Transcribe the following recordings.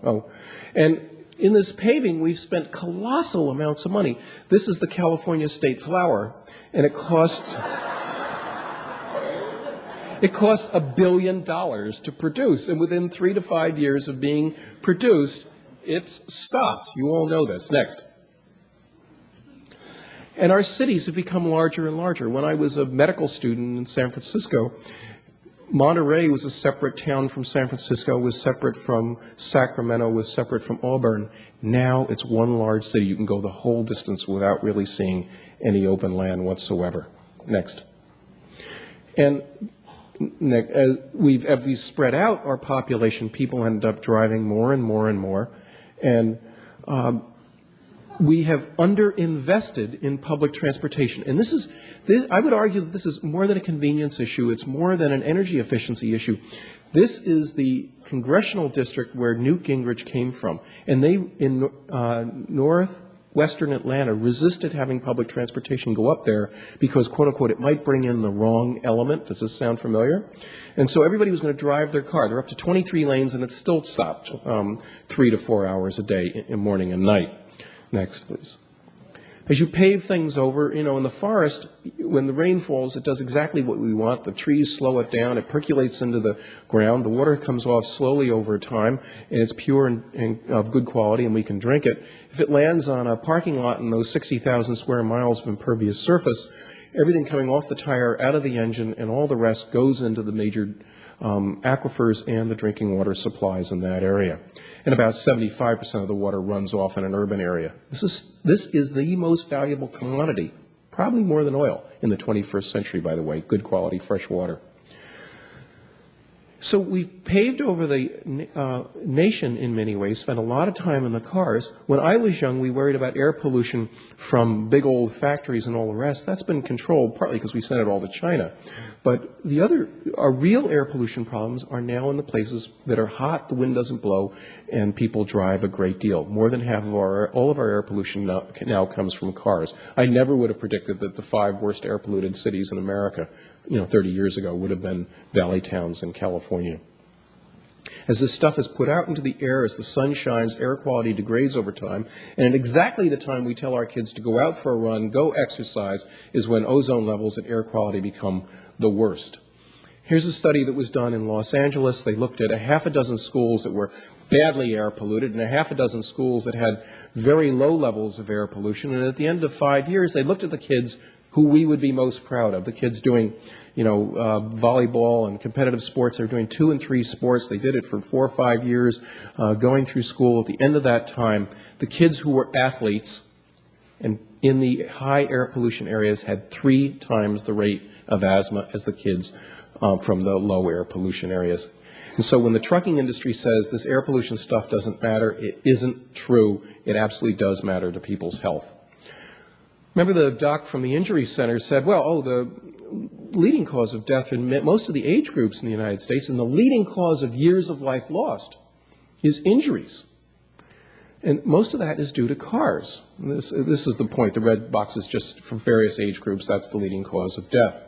no. Oh. And in this paving, we've spent colossal amounts of money. This is the California state flower, and it costs $1 billion to produce. And within 3 to 5 years of being produced, it's stopped. You all know this. Next. And our cities have become larger and larger. When I was a medical student in San Francisco, Monterey was a separate town from San Francisco, was separate from Sacramento, was separate from Auburn. Now it's one large city. You can go the whole distance without really seeing any open land whatsoever. Next. And as we've spread out our population, people end up driving more and more and more. And we have underinvested in public transportation. And I would argue that this is more than a convenience issue. It's more than an energy efficiency issue. This is the congressional district where Newt Gingrich came from. And they, in northwestern Atlanta, resisted having public transportation go up there because, quote unquote, it might bring in the wrong element. Does this sound familiar? And so everybody was going to drive their car. They're up to 23 lanes, and it's still stopped 3 to 4 hours a day in morning and night. Next, please. As you pave things over, in the forest, when the rain falls, it does exactly what we want. The trees slow it down. It percolates into the ground. The water comes off slowly over time, and it's pure and of good quality, and we can drink it. If it lands on a parking lot in those 60,000 square miles of impervious surface, everything coming off the tire, out of the engine, and all the rest goes into the major aquifers and the drinking water supplies in that area. And about 75% of the water runs off in an urban area. This is the most valuable commodity, probably more than oil, in the 21st century, by the way, good quality fresh water. So we've paved over the nation in many ways, spent a lot of time in the cars. When I was young, we worried about air pollution from big old factories and all the rest. That's been controlled partly because we sent it all to China. But our real air pollution problems are now in the places that are hot, the wind doesn't blow, and people drive a great deal. More than half of all of our air pollution now comes from cars. I never would have predicted that the 5 worst air polluted cities in America 30 years ago would have been valley towns in California. As this stuff is put out into the air, as the sun shines, air quality degrades over time, and at exactly the time we tell our kids to go out for a run, go exercise, is when ozone levels and air quality become the worst. Here's a study that was done in Los Angeles. They looked at a half a dozen schools that were badly air polluted and a half a dozen schools that had very low levels of air pollution. And at the end of 5 years, they looked at the kids who we would be most proud of, the kids doing, volleyball and competitive sports. They're doing 2 and 3 sports. They did it for 4 or 5 years, going through school. At the end of that time, the kids who were athletes and in the high air pollution areas had 3 times the rate of asthma as the kids from the low air pollution areas. And so when the trucking industry says this air pollution stuff doesn't matter, it isn't true. It absolutely does matter to people's health. Remember the doc from the injury center said, the leading cause of death in most of the age groups in the United States and the leading cause of years of life lost is injuries. And most of that is due to cars. This is the point. The red box is just for various age groups. That's the leading cause of death.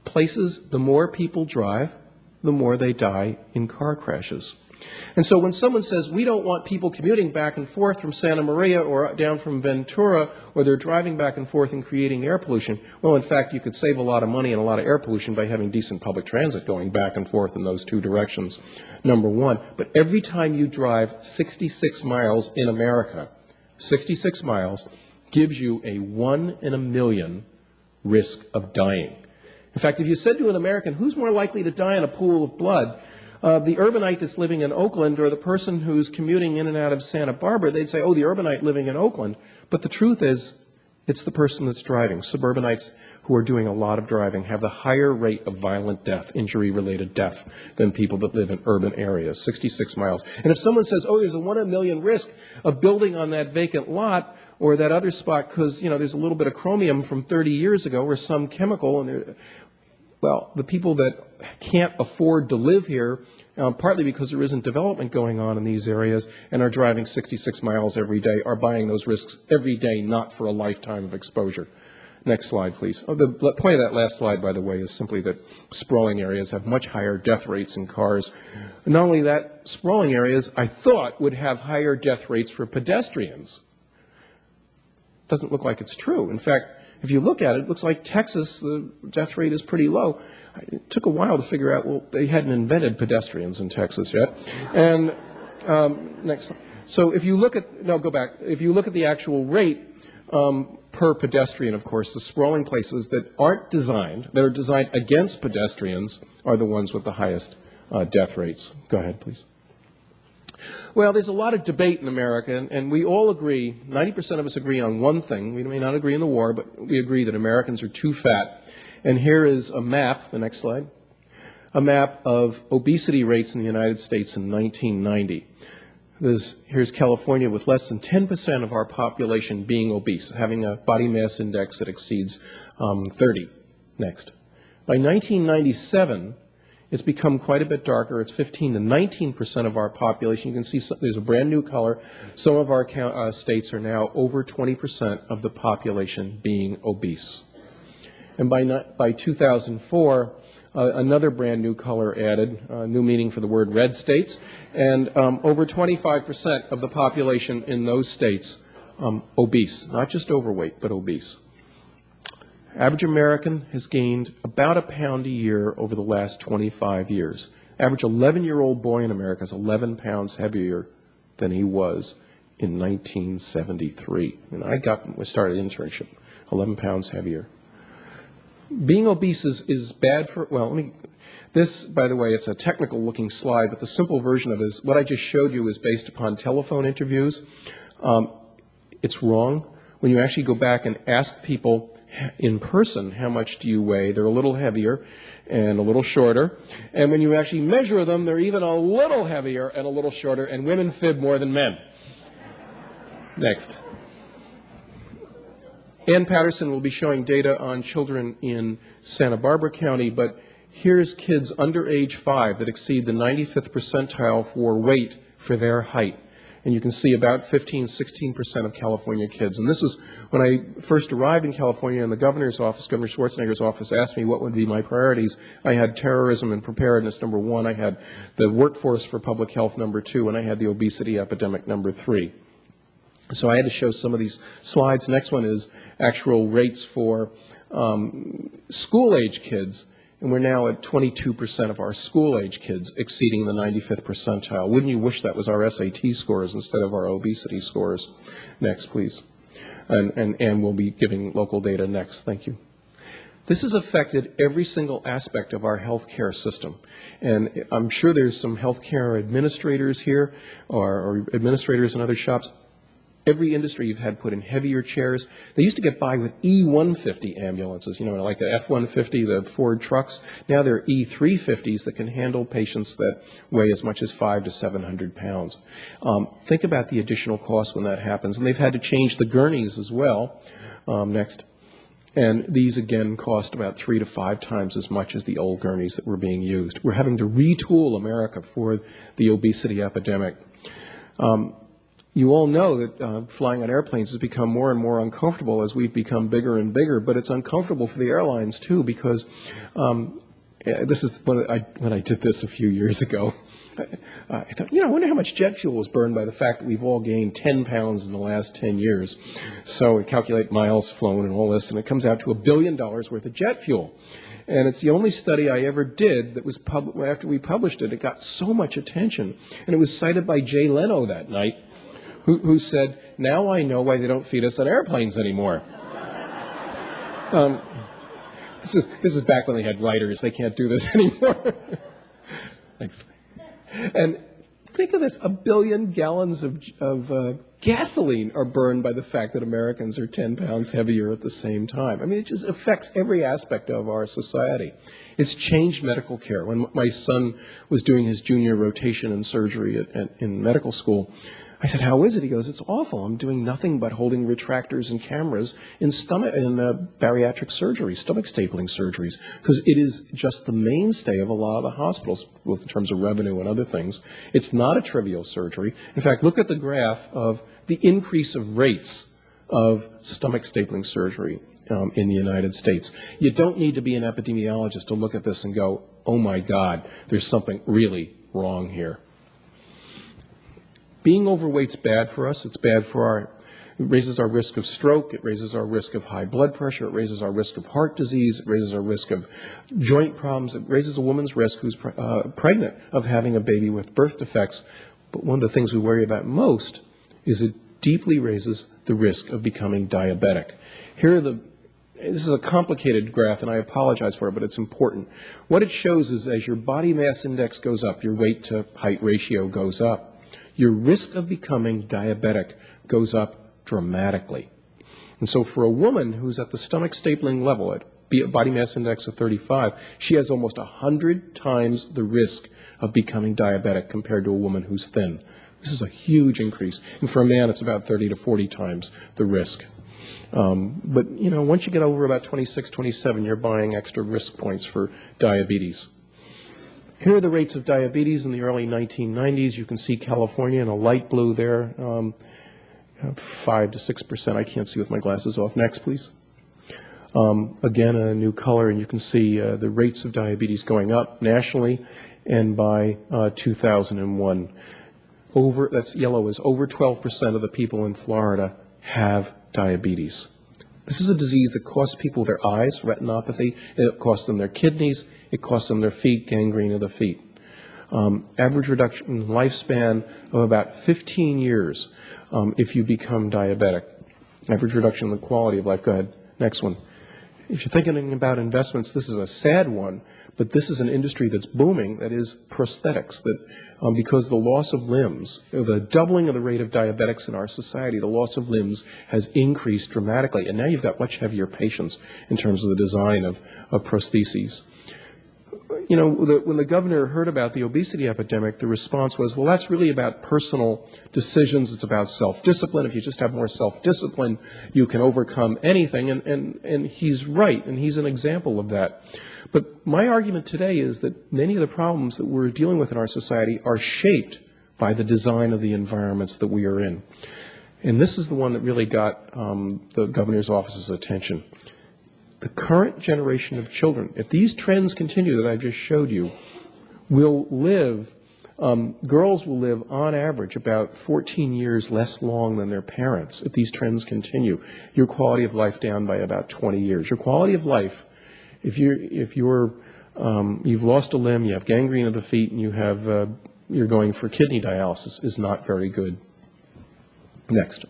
Places, the more people drive, the more they die in car crashes. And so when someone says, we don't want people commuting back and forth from Santa Maria or down from Ventura, or they're driving back and forth and creating air pollution, well, in fact, you could save a lot of money and a lot of air pollution by having decent public transit going back and forth in those 2 directions, number one. But every time you drive 66 miles in America, 66 miles gives you a 1 in a million risk of dying. In fact, if you said to an American, who's more likely to die in a pool of blood, the urbanite that's living in Oakland or the person who's commuting in and out of Santa Barbara, they'd say, oh, the urbanite living in Oakland. But the truth is, it's the person that's driving. Suburbanites who are doing a lot of driving have the higher rate of violent death, injury-related death, than people that live in urban areas, 66 miles. And if someone says, oh, there's a 1 in a million risk of building on that vacant lot or that other spot because, there's a little bit of chromium from 30 years ago or some chemical, and well, the people that can't afford to live here, partly because there isn't development going on in these areas and are driving 66 miles every day, are buying those risks every day, not for a lifetime of exposure. Next slide, please. Oh, the point of that last slide, by the way, is simply that sprawling areas have much higher death rates in cars. Not only that, sprawling areas, I thought, would have higher death rates for pedestrians. Doesn't look like it's true. In fact, if you look at it, it looks like Texas, the death rate is pretty low. It took a while to figure out, well, they hadn't invented pedestrians in Texas yet. And next slide. So if you look at, no, go back. If you look at the actual rate per pedestrian, of course, the sprawling places that aren't designed, that are designed against pedestrians, are the ones with the highest death rates. Go ahead, please. Well, there's a lot of debate in America, and we all agree, 90% of us agree on one thing. We may not agree in the war, but we agree that Americans are too fat. And here is a map, the next slide, a map of obesity rates in the United States in 1990. Here's California with less than 10% of our population being obese, having a body mass index that exceeds 30. Next. By 1997, it's become quite a bit darker. It's 15 to 19% of our population. You can see there's a brand new color. Some of our states are now over 20% of the population being obese. And by 2004, another brand new color added, new meaning for the word red states, and over 25% of the population in those states obese, not just overweight, but obese. Average American has gained about a pound a year over the last 25 years. Average 11-year-old boy in America is 11 pounds heavier than he was in 1973. And I started internship, 11 pounds heavier. Being obese is bad for, well, this, by the way, it's a technical looking slide, but the simple version of it is, what I just showed you is based upon telephone interviews. It's wrong. When you actually go back and ask people in person, how much do you weigh? They're a little heavier and a little shorter. And when you actually measure them, they're even a little heavier and a little shorter, and women fib more than men. Next. Ann Patterson will be showing data on children in Santa Barbara County, but here's kids under age 5 that exceed the 95th percentile for weight for their height. And you can see about 15, 16% of California kids. And this is when I first arrived in California, in the governor's office, Governor Schwarzenegger's office asked me what would be my priorities. I had terrorism and preparedness, number 1. I had the workforce for public health, number 2. And I had the obesity epidemic, number 3. So I had to show some of these slides. Next one is actual rates for school-age kids. And we're now at 22% of our school-age kids exceeding the 95th percentile. Wouldn't you wish that was our SAT scores instead of our obesity scores? Next, please. And we'll be giving local data next. Thank you. This has affected every single aspect of our healthcare system. And I'm sure there's some healthcare administrators here or administrators in other shops. Every industry you've had put in heavier chairs. They used to get by with E-150 ambulances, you know, like the F-150, the Ford trucks. Now there are E-350s that can handle patients that weigh as much as 500 to 700 pounds. Think about the additional cost when that happens. And they've had to change the gurneys as well. Next. And these, again, cost about 3 to 5 times as much as the old gurneys that were being used. We're having to retool America for the obesity epidemic. You all know that flying on airplanes has become more and more uncomfortable as we've become bigger and bigger, but it's uncomfortable for the airlines, too, because this is when I did this a few years ago. I thought, I wonder how much jet fuel was burned by the fact that we've all gained 10 pounds in the last 10 years. So we calculate miles flown and all this, and it comes out to $1 billion worth of jet fuel. And it's the only study I ever did that was after we published it, it got so much attention. And it was cited by Jay Leno that night, who said, now I know why they don't feed us on airplanes anymore. This is back when they had writers. They can't do this anymore. Thanks. And think of this, 1 billion gallons of gasoline are burned by the fact that Americans are 10 pounds heavier at the same time. I mean, it just affects every aspect of our society. It's changed medical care. When my son was doing his junior rotation in surgery in medical school, I said, how is it? He goes, it's awful. I'm doing nothing but holding retractors and cameras in bariatric surgery, stomach stapling surgeries, because it is just the mainstay of a lot of the hospitals, both in terms of revenue and other things. It's not a trivial surgery. In fact, look at the graph of the increase of rates of stomach stapling surgery. in the United States. You don't need to be an epidemiologist to look at this and go, oh my God, there's something really wrong here. Being overweight's bad for us. It's bad for it raises our risk of stroke, it raises our risk of high blood pressure, it raises our risk of heart disease, it raises our risk of joint problems, it raises a woman's risk who's pregnant of having a baby with birth defects. But one of the things we worry about most is it deeply raises the risk of becoming diabetic. This is a complicated graph, and I apologize for it, but it's important. What it shows is as your body mass index goes up, your weight to height ratio goes up, your risk of becoming diabetic goes up dramatically. And so for a woman who's at the stomach stapling level at body mass index of 35, she has almost 100 times the risk of becoming diabetic compared to a woman who's thin. This is a huge increase. And for a man, it's about 30 to 40 times the risk. But, once you get over about 26, 27, you're buying extra risk points for diabetes. Here are the rates of diabetes in the early 1990s. You can see California in a light blue there, 5 to 6%. I can't see with my glasses off. Next, please. Again, a new color, and you can see the rates of diabetes going up nationally, and by 2001, that's yellow, is over 12% of the people in Florida have diabetes. This is a disease that costs people their eyes, retinopathy, it costs them their kidneys, it costs them their feet, gangrene of the feet. Average reduction in lifespan of about 15 years if you become diabetic. Average reduction in the quality of life. Go ahead, next one. If you're thinking about investments, this is a sad one, but this is an industry that's booming, that is prosthetics, that because the loss of limbs, the doubling of the rate of diabetics in our society, the loss of limbs has increased dramatically, and now you've got much heavier patients in terms of the design of prostheses. When the governor heard about the obesity epidemic, the response was, well, that's really about personal decisions. It's about self-discipline. If you just have more self-discipline, you can overcome anything. And he's right, and he's an example of that. But my argument today is that many of the problems that we're dealing with in our society are shaped by the design of the environments that we are in. And this is the one that really got the governor's office's attention. The current generation of children, if these trends continue that I just showed you, will live, girls will live on average about 14 years less long than their parents if these trends continue. Your quality of life down by about 20 years. Your quality of life, if you've lost a limb, you have gangrene of the feet, and you're going for kidney dialysis, is not very good. Next.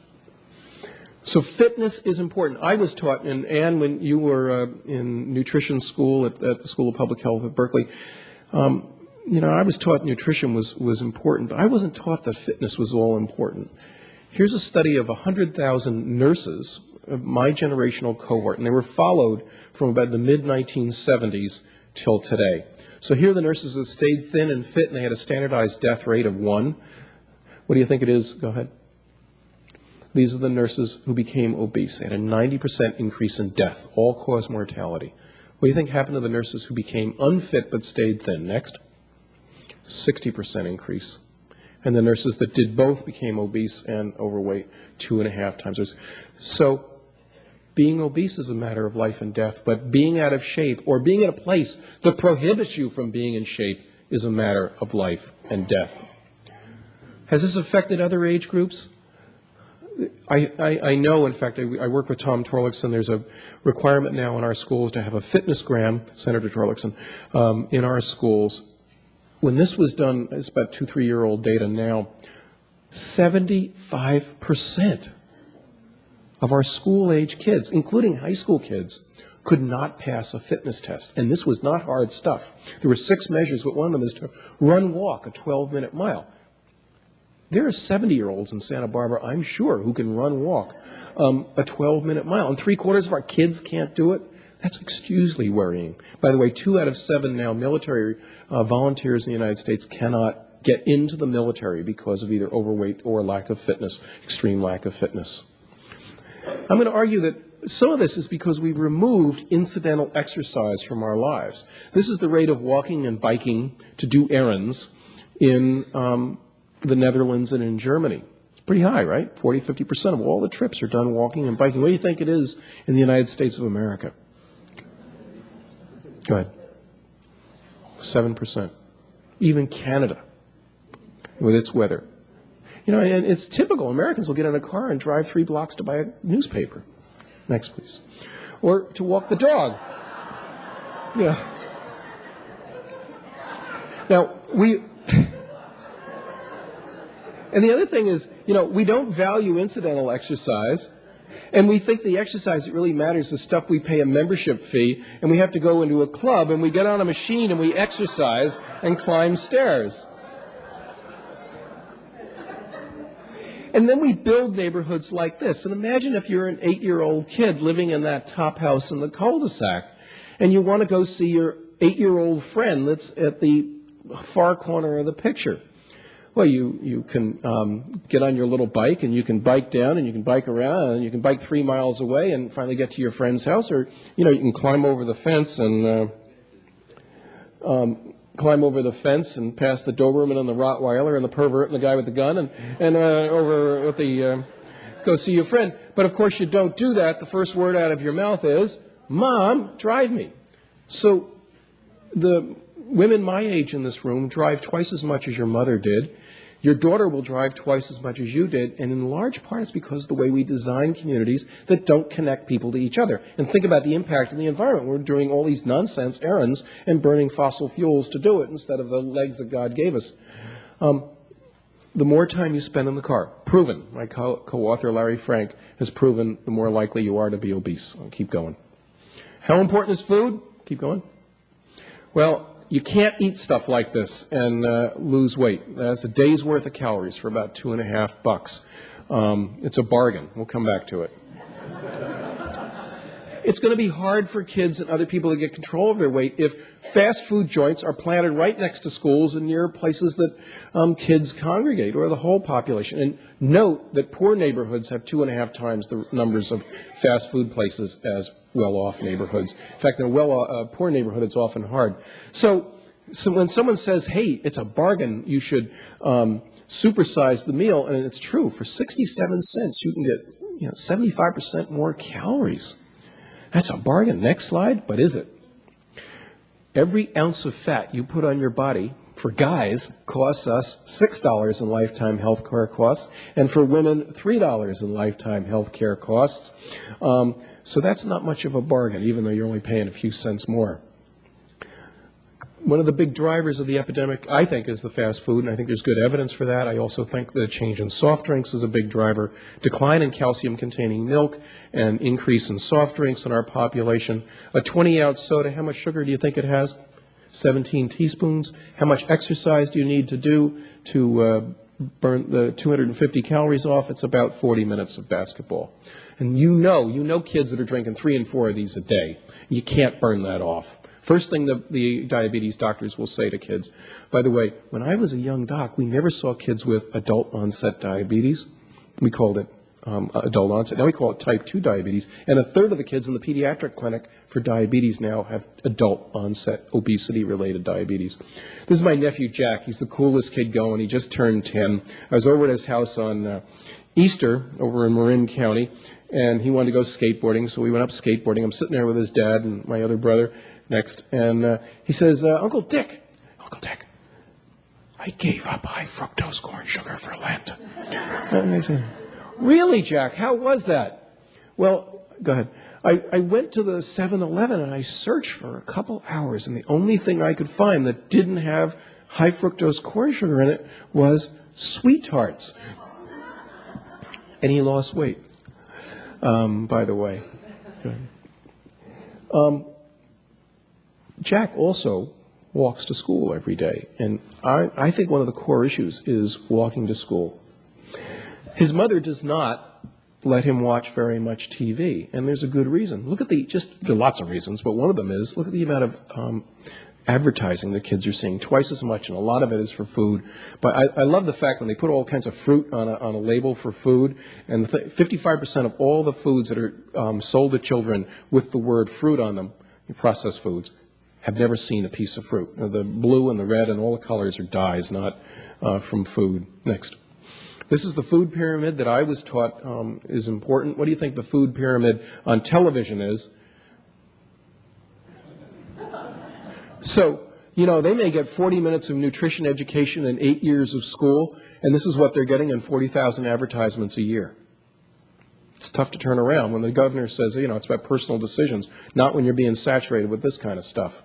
So fitness is important. I was taught, and Anne, when you were in nutrition school at the School of Public Health at Berkeley, I was taught nutrition was important, but I wasn't taught that fitness was all important. Here's a study of 100,000 nurses, my generational cohort, and they were followed from about the mid-1970s till today. So here are the nurses that stayed thin and fit, and they had a standardized death rate of 1. What do you think it is? Go ahead. These are the nurses who became obese. They had a 90% increase in death, all-cause mortality. What do you think happened to the nurses who became unfit but stayed thin? Next. 60% increase. And the nurses that did both became obese and overweight 2.5 times. So being obese is a matter of life and death, but being out of shape or being in a place that prohibits you from being in shape is a matter of life and death. Has this affected other age groups? I know, in fact, I work with Tom Torlakson. There's a requirement now in our schools to have a fitnessgram, Senator Torlakson, in our schools. When this was done, it's about 2-3-year-old data now, 75% of our school-age kids, including high school kids, could not pass a fitness test. And this was not hard stuff. There were 6 measures, but one of them is to walk a 12-minute mile. There are 70-year-olds in Santa Barbara, I'm sure, who can walk a 12-minute mile. And 3/4 of our kids can't do it. That's extremely worrying. By the way, 2 out of 7 now military volunteers in the United States cannot get into the military because of either overweight or lack of fitness, extreme lack of fitness. I'm going to argue that some of this is because we've removed incidental exercise from our lives. This is the rate of walking and biking to do errands in the Netherlands and in Germany. Pretty high, right? 40, 50% of all the trips are done walking and biking. What do you think it is in the United States of America? Go ahead. 7%. Even Canada, with its weather. You know, and it's typical. Americans will get in a car and drive 3 blocks to buy a newspaper. Next, please. Or to walk the dog. Yeah. Now, and the other thing is, you know, we don't value incidental exercise, and we think the exercise that really matters is stuff we pay a membership fee, and we have to go into a club, and we get on a machine, and we exercise and climb stairs. And then we build neighborhoods like this. And imagine if you're an 8-year-old kid living in that top house in the cul-de-sac, and you want to go see your 8-year-old friend that's at the far corner of the picture. Well, you can get on your little bike, and you can bike down, and you can bike around, and you can bike 3 miles away and finally get to your friend's house. Or, you know, you can climb over the fence and past the Doberman and the Rottweiler and the pervert and the guy with the gun and over at the go see your friend. But, of course, you don't do that. The first word out of your mouth is, Mom, drive me. So the women my age in this room drive twice as much as your mother did. Your daughter will drive twice as much as you did, and in large part it's because of the way we design communities that don't connect people to each other. And think about the impact on the environment. We're doing all these nonsense errands and burning fossil fuels to do it instead of the legs that God gave us. The more time you spend in the car, proven, my co-author Larry Frank has proven, the more likely you are to be obese. I'll keep going. How important is food? Keep going. Well, you can't eat stuff like this and lose weight. That's a day's worth of calories for about $2.50. It's a bargain. We'll come back to it. It's going to be hard for kids and other people to get control of their weight if fast food joints are planted right next to schools and near places that kids congregate, or the whole population. And note that poor neighborhoods have 2.5 times the numbers of fast food places as well-off neighborhoods. In fact, in a poor neighborhood, it's often hard. So when someone says, hey, it's a bargain, you should supersize the meal, and it's true, for 67 cents you can get 75% more calories. That's a bargain. Next slide. But is it? Every ounce of fat you put on your body, for guys, costs us $6 in lifetime health care costs, and for women, $3 in lifetime health care costs. So that's not much of a bargain, even though you're only paying a few cents more. One of the big drivers of the epidemic, I think, is the fast food, and I think there's good evidence for that. I also think the change in soft drinks is a big driver. Decline in calcium-containing milk and increase in soft drinks in our population. A 20-ounce soda, how much sugar do you think it has? 17 teaspoons. How much exercise do you need to do to burn the 250 calories off? It's about 40 minutes of basketball. And you know kids that are drinking 3 and 4 of these a day. You can't burn that off. First thing the diabetes doctors will say to kids, by the way, when I was a young doc, we never saw kids with adult onset diabetes. We called it adult onset. Now we call it type 2 diabetes. And a third of the kids in the pediatric clinic for diabetes now have adult onset obesity-related diabetes. This is my nephew, Jack. He's the coolest kid going. He just turned 10. I was over at his house on Easter over in Marin County, and he wanted to go skateboarding, so we went up skateboarding. I'm sitting there with his dad and my other brother next, and he says, Uncle Dick, I gave up high fructose corn sugar for Lent. And I said, really, Jack? How was that? Well, go ahead. I went to the 7-Eleven and I searched for a couple hours, and the only thing I could find that didn't have high fructose corn sugar in it was Sweet Tarts. And he lost weight, by the way. Jack also walks to school every day, and I think one of the core issues is walking to school. His mother does not let him watch very much TV, and there's a good reason. There are lots of reasons, but one of them is, look at the amount of advertising the kids are seeing, twice as much, and a lot of it is for food. But I love the fact when they put all kinds of fruit on a label for food, and 55% of all the foods that are sold to children with the word fruit on them, processed foods, have never seen a piece of fruit. The blue and the red and all the colors are dyes, not from food. Next. This is the food pyramid that I was taught is important. What do you think the food pyramid on television is? So, you know, they may get 40 minutes of nutrition education and 8 years of school, and this is what they're getting in 40,000 advertisements a year. It's tough to turn around when the governor says, you know, it's about personal decisions, not when you're being saturated with this kind of stuff.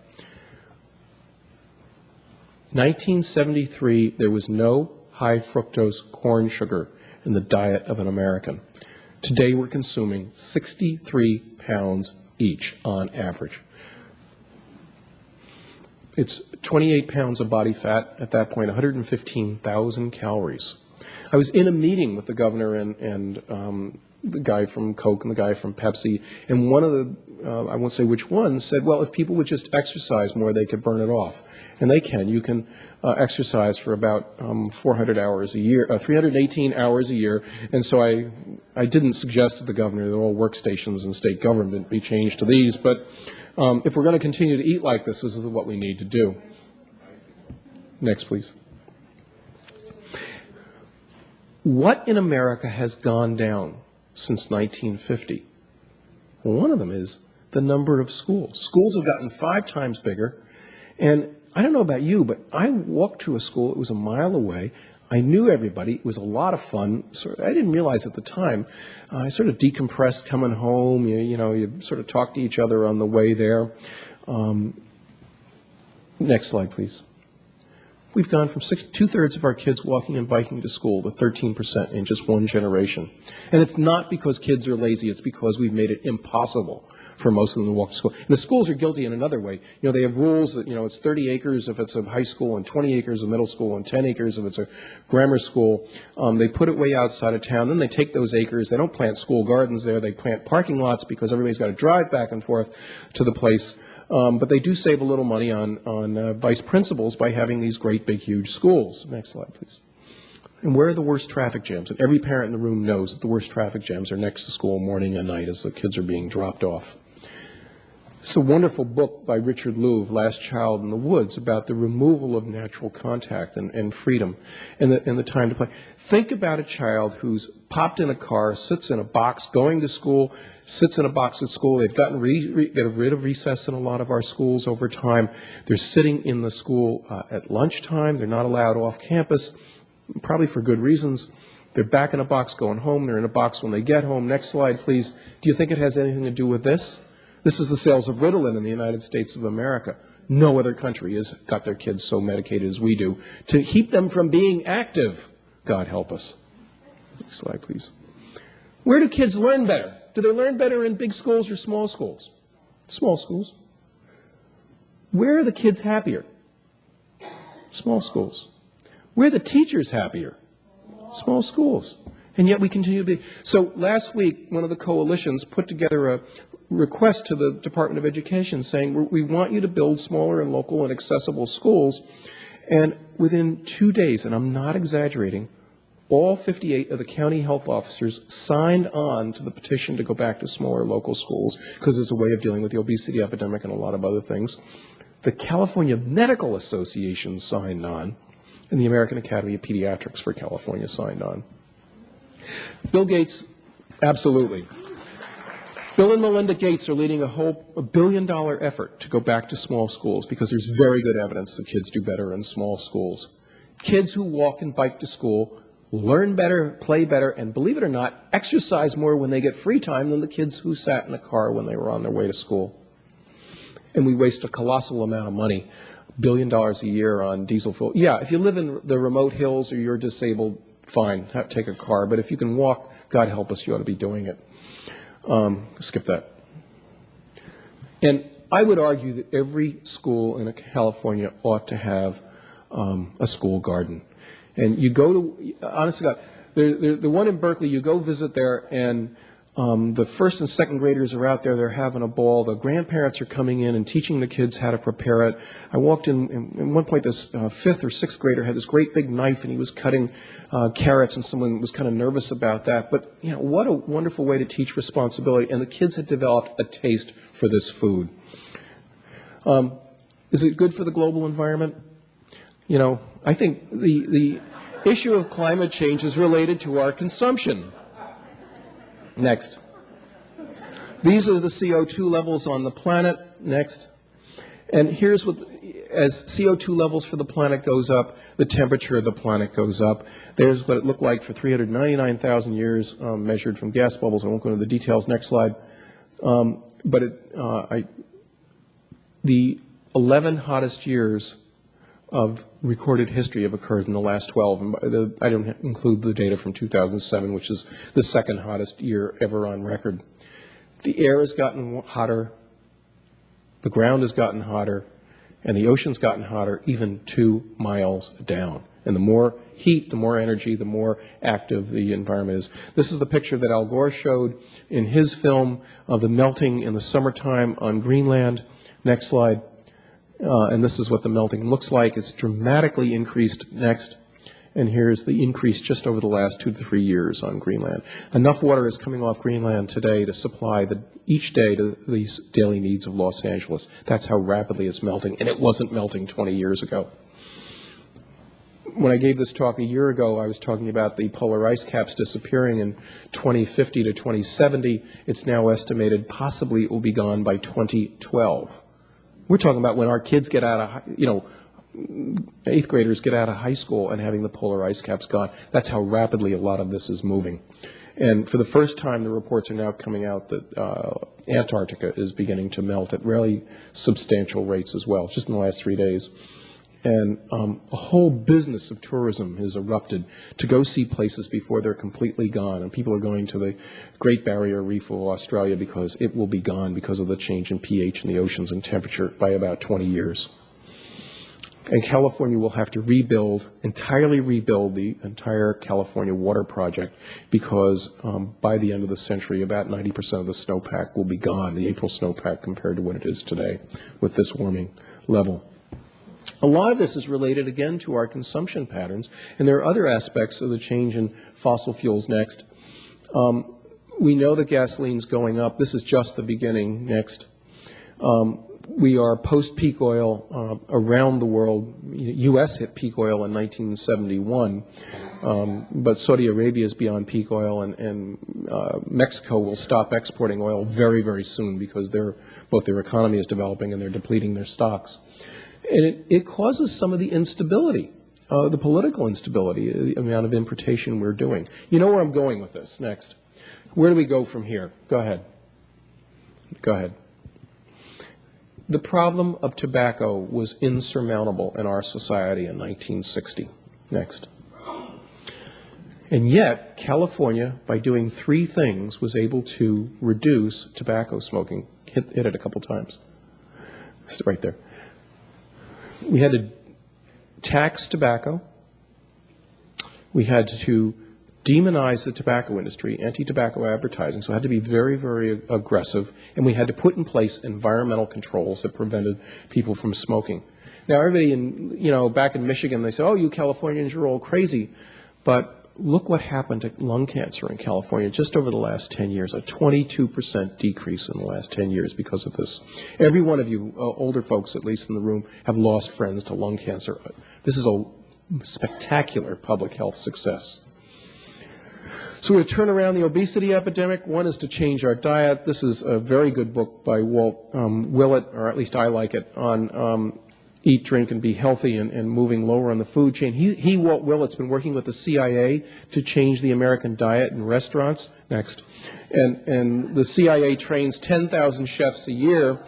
1973, there was no high fructose corn sugar in the diet of an American. Today, we're consuming 63 pounds each on average. It's 28 pounds of body fat at that point, 115,000 calories. I was in a meeting with the governor and the guy from Coke and the guy from Pepsi, and one of the, I won't say which one, said, well, if people would just exercise more, they could burn it off. And they can. You can exercise for about 400 hours a year, 318 hours a year. And so I didn't suggest to the governor that all workstations in state government be changed to these, but if we're going to continue to eat like this is what we need to do. Next, please. What in America has gone down since 1950? Well, one of them is the number of schools. Schools have gotten 5 times bigger. And I don't know about you, but I walked to a school. It was a mile away. I knew everybody. It was a lot of fun. I didn't realize at the time. I sort of decompressed coming home. You know, you sort of talk to each other on the way there. Next slide, please. We've gone from 2/3 of our kids walking and biking to school to 13% in just one generation. And it's not because kids are lazy. It's because we've made it impossible for most of them to walk to school. And the schools are guilty in another way. You know, they have rules that, you know, it's 30 acres if it's a high school and 20 acres of middle school and 10 acres if it's a grammar school. They put it way outside of town. Then they take those acres. They don't plant school gardens there. They plant parking lots because everybody's got to drive back and forth to the place. But they do save a little money on vice principals by having these great, big, huge schools. Next slide, please. And where are the worst traffic jams? And every parent in the room knows that the worst traffic jams are next to school morning and night as the kids are being dropped off. It's a wonderful book by Richard Louv, Last Child in the Woods, about the removal of natural contact and freedom and the time to play. Think about a child who's popped in a car, sits in a box, going to school, sits in a box at school. They've gotten rid of recess in a lot of our schools over time. They're sitting in the school at lunchtime. They're not allowed off campus, probably for good reasons. They're back in a box going home. They're in a box when they get home. Next slide, please. Do you think it has anything to do with this? This is the sales of Ritalin in the United States of America. No other country has got their kids so medicated as we do to keep them from being active. God help us. Next slide, please. Where do kids learn better? Do they learn better in big schools or small schools? Small schools. Where are the kids happier? Small schools. Where are the teachers happier? Small schools. And yet we continue to be. So last week, one of the coalitions put together a request to the Department of Education saying, we want you to build smaller and local and accessible schools. And within 2 days, and I'm not exaggerating, all 58 of the county health officers signed on to the petition to go back to smaller local schools because it's a way of dealing with the obesity epidemic and a lot of other things. The California Medical Association signed on, and the American Academy of Pediatrics for California signed on. Bill Gates, absolutely. Bill and Melinda Gates are leading a $1 billion effort to go back to small schools because there's very good evidence that kids do better in small schools. Kids who walk and bike to school learn better, play better, and believe it or not, exercise more when they get free time than the kids who sat in a car when they were on their way to school. And we waste a colossal amount of money, $1 billion a year on diesel fuel. Yeah, if you live in the remote hills or you're disabled, fine, take a car. But if you can walk, God help us, you ought to be doing it. Skip that. And I would argue that every school in California ought to have a school garden. And you go to, honestly, God, the one in Berkeley, you go visit there, and the first and second graders are out there, they're having a ball. The grandparents are coming in and teaching the kids how to prepare it. I walked in, and at one point this fifth or sixth grader had this great big knife, and he was cutting carrots, and someone was kind of nervous about that. But, you know, what a wonderful way to teach responsibility. And the kids had developed a taste for this food. Is it good for the global environment? You know, I think issue of climate change is related to our consumption. Next. These are the CO2 levels on the planet. Next. And here's what, as CO2 levels for the planet goes up, the temperature of the planet goes up. There's what it looked like for 399,000 years measured from gas bubbles. I won't go into the details. Next slide. The 11 hottest years of recorded history have occurred in the last 12. And I don't include the data from 2007, which is the second hottest year ever on record. The air has gotten hotter, the ground has gotten hotter, and the ocean's gotten hotter even 2 miles down. And the more heat, the more energy, the more active the environment is. This is the picture that Al Gore showed in his film of the melting in the summertime on Greenland. Next slide. And this is what the melting looks like. It's dramatically increased. Next. And here's the increase just over the last 2 to 3 years on Greenland. Enough water is coming off Greenland today to supply each day to these daily needs of Los Angeles. That's how rapidly it's melting, and it wasn't melting 20 years ago. When I gave this talk a year ago, I was talking about the polar ice caps disappearing in 2050 to 2070. It's now estimated possibly it will be gone by 2012. We're talking about when our kids get out of, 8th graders get out of high school and having the polar ice caps gone. That's how rapidly a lot of this is moving. And for the first time, the reports are now coming out that Antarctica is beginning to melt at really substantial rates as well, just in the last 3 days. And a whole business of tourism has erupted to go see places before they're completely gone. And people are going to the Great Barrier Reef of Australia because it will be gone because of the change in pH in the oceans and temperature by about 20 years. And California will have to entirely rebuild the entire California water project because by the end of the century, about 90% of the snowpack will be gone, the April snowpack, compared to what it is today with this warming level. A lot of this is related, again, to our consumption patterns, and there are other aspects of the change in fossil fuels. Next. We know that gasoline's going up. This is just the beginning. Next. We are post-peak oil around the world. U.S. hit peak oil in 1971, but Saudi Arabia is beyond peak oil, and Mexico will stop exporting oil very, very soon because both their economy is developing and they're depleting their stocks. And it causes some of the instability, the political instability, the amount of importation we're doing. You know where I'm going with this. Next. Where do we go from here? Go ahead. Go ahead. The problem of tobacco was insurmountable in our society in 1960. Next. And yet, California, by doing 3 things, was able to reduce tobacco smoking. Hit it a couple times. Right there. We had to tax tobacco. We had to demonize the tobacco industry, anti-tobacco advertising, so it had to be very, very aggressive, and we had to put in place environmental controls that prevented people from smoking. Now, everybody back in Michigan, they say, oh, you Californians, you're all crazy. But look what happened to lung cancer in California just over the last 10 years, a 22% decrease in the last 10 years because of this. Every one of you, older folks at least in the room, have lost friends to lung cancer. This is a spectacular public health success. So we're going to turn around the obesity epidemic. One is to change our diet. This is a very good book by Walt Willett, or at least I like it, on eat, drink, and be healthy and moving lower on the food chain. Walt Willett's been working with the CIA to change the American diet in restaurants. Next. And the CIA trains 10,000 chefs a year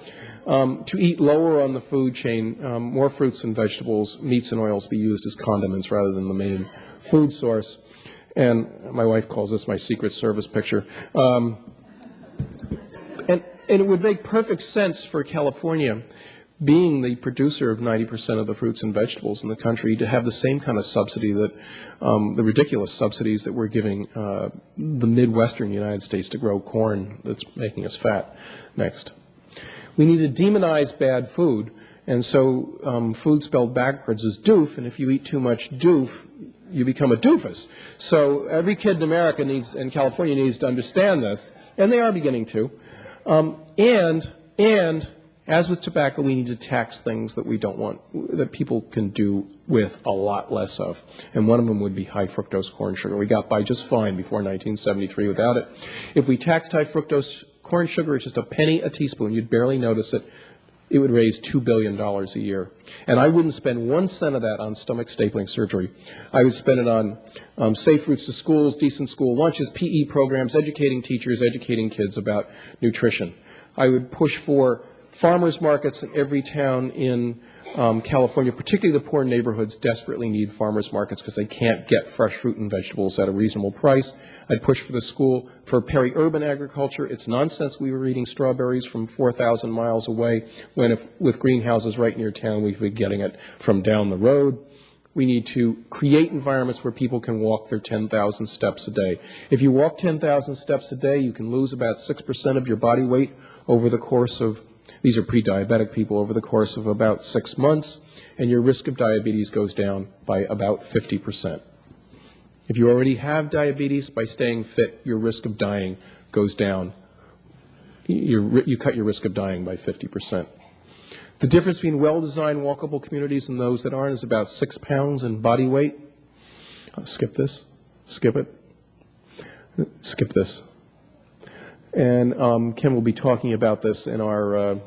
to eat lower on the food chain, more fruits and vegetables, meats and oils be used as condiments rather than the main food source. And my wife calls this my Secret Service picture. And it would make perfect sense for California, being the producer of 90% of the fruits and vegetables in the country, to have the same kind of subsidy that, the ridiculous subsidies that we're giving the Midwestern United States to grow corn that's making us fat. Next. We need to demonize bad food. And so food spelled backwards is doof, and if you eat too much doof, you become a doofus. So every kid in America and California needs to understand this, and they are beginning to. And As with tobacco, we need to tax things that we don't want, that people can do with a lot less of. And one of them would be high fructose corn sugar. We got by just fine before 1973 without it. If we taxed high fructose corn sugar at just a penny a teaspoon, you'd barely notice it. It would raise $2 billion a year. And I wouldn't spend 1 cent of that on stomach stapling surgery. I would spend it on safe routes to schools, decent school lunches, PE programs, educating teachers, educating kids about nutrition. I would push for farmers markets in every town in California, particularly the poor neighborhoods, desperately need farmers markets because they can't get fresh fruit and vegetables at a reasonable price. I'd push for the school for peri-urban agriculture. It's nonsense we were eating strawberries from 4,000 miles away when, if with greenhouses right near town, we'd be getting it from down the road. We need to create environments where people can walk their 10,000 steps a day. If you walk 10,000 steps a day, you can lose about 6% of your body weight over the course of, these are pre-diabetic people, over the course of about 6 months, and your risk of diabetes goes down by about 50%. If you already have diabetes, by staying fit, your risk of dying goes down. You cut your risk of dying by 50%. The difference between well-designed walkable communities and those that aren't is about 6 pounds in body weight. Skip this. Skip it. Skip this. And Ken will be talking about this in our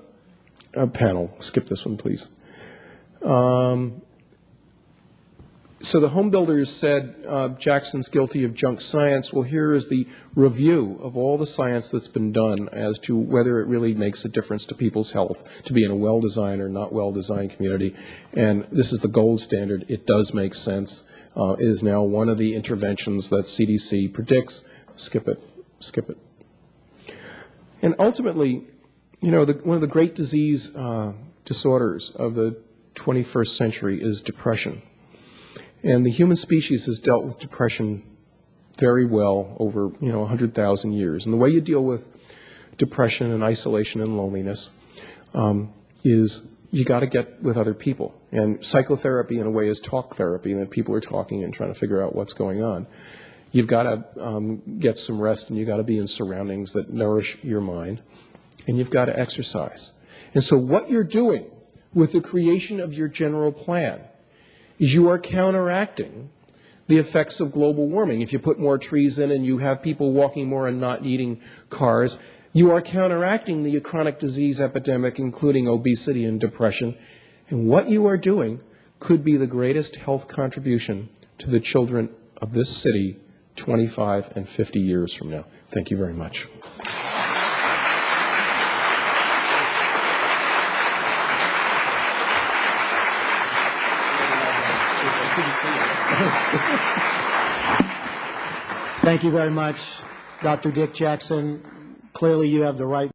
panel. Skip this one, please. So the home builders said Jackson's guilty of junk science. Well, here is the review of all the science that's been done as to whether it really makes a difference to people's health to be in a well-designed or not well-designed community. And this is the gold standard. It does make sense. It is now one of the interventions that CDC predicts. Skip it. Skip it. And ultimately, you know, one of the great disease disorders of the 21st century is depression. And the human species has dealt with depression very well over, 100,000 years. And the way you deal with depression and isolation and loneliness is you got to get with other people. And psychotherapy, in a way, is talk therapy, and that people are talking and trying to figure out what's going on. You've got to get some rest, and you've got to be in surroundings that nourish your mind, and you've got to exercise. And so what you're doing with the creation of your general plan is you are counteracting the effects of global warming. If you put more trees in and you have people walking more and not needing cars, you are counteracting the chronic disease epidemic, including obesity and depression. And what you are doing could be the greatest health contribution to the children of this city 25 and 50 years from now. Thank you very much. Thank you very much, Dr. Dick Jackson. Clearly you have the right